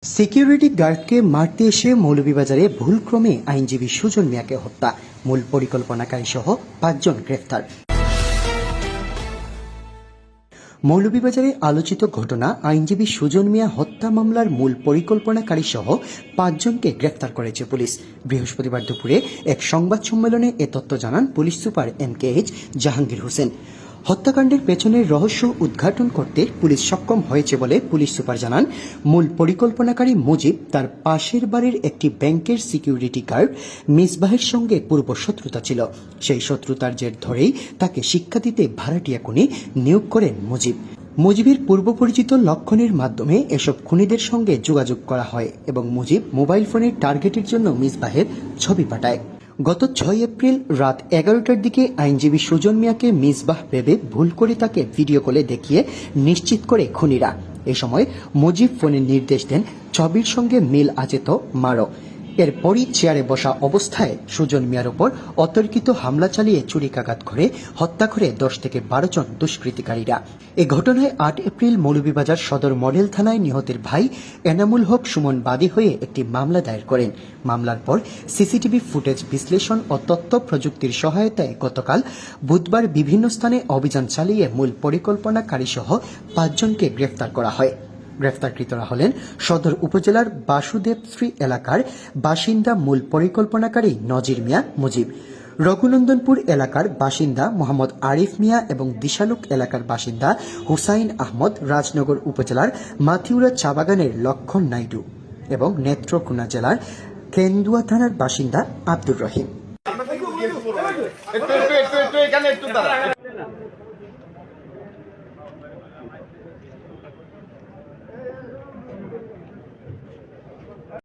Security গার্ডকে মারতে এসে মৌলভীবাজারে ভুলক্রমে আইনজীবী সুজন মিয়াকে হত্যা, মূল পরিকল্পনাকারী সহ ৫ জন গ্রেফতার। মৌলভীবাজারে আলোচিত ঘটনা আইনজীবী সুজন মিয়া হত্যা মামলার মূল পরিকল্পনাকারী সহ ৫ জনকে গ্রেফতার করেছে পুলিশ। বৃহস্পতিবার দুপুরে এক সংবাদ সম্মেলনে এ তথ্য জানান police super MKH Jahangir Hossain. হত্যাকাণ্ডের পেছনের রহস্য উদ্ঘাটন করতে পুলিশ সক্ষম হয়েছে বলে পুলিশ সুপার জানান, মূল পরিকল্পনাকারী মুজিব তার পাশের বাড়ির একটি ব্যাংকের সিকিউরিটি গার্ড মিসবাহের সঙ্গে পূর্ব শত্রুতা ছিল। সেই শত্রুতার জের ধরেই তাকে শিক্ষা দিতে ভাড়াটিয়া খুনি নিয়োগ করেন মুজিবের পূর্ব পরিচিত লক্ষণের মাধ্যমে এসব খুনিদের সঙ্গে যোগাযোগ করা হয় এবং মুজিব মোবাইল ফোনের টার্গেটের জন্য মিসবাহের ছবি পাঠায়। গত ৬ এপ্রিল রাত ১১টার দিকে আইনজীবী সুজন মিয়াকে মিসবাহ ভেবে ভুল করে তাকে ভিডিও কলে দেখিয়ে নিশ্চিত করে খুনিরা। এ সময় মুজিব ফোনে নির্দেশ দেন, ছবির সঙ্গে মিল আছে তো মারো। এরপরই চেয়ারে বসা অবস্থায় সুজন মিয়ার ওপর অতর্কিত হামলা চালিয়ে চুরিকাঘাত করে হত্যা করে ১০ থেকে ১২ জন দুষ্কৃতিকারীরা। এ ঘটনায় ৮ এপ্রিল মৌলভীবাজার সদর মডেল থানায় নিহতের ভাই এনামুল হক সুমন বাদী হয়ে একটি মামলা দায়ের করেন। মামলার পর সিসিটিভি ফুটেজ বিশ্লেষণ ও তথ্য প্রযুক্তির সহায়তায় গতকাল বুধবার বিভিন্ন স্থানে অভিযান চালিয়ে মূল পরিকল্পনাকারী সহ ৫ জনকে গ্রেফতার করা হয়। গ্রেফতারকৃতরা হলেন সদর উপজেলার বাসুদেবশ্রী এলাকার বাসিন্দা মূল পরিকল্পনাকারী নজির মিয়া মুজিব, রঘুনন্দনপুর এলাকার বাসিন্দা মোহাম্মদ আরিফ মিয়া এবং দিশালুক এলাকার বাসিন্দা হুসাইন আহমদ, রাজনগর উপজেলার মাথিউরা চা বাগানের লক্ষণ নাইডু এবং নেত্রকোনা জেলার কেন্দুয়া থানার বাসিন্দা আব্দুর রহিম।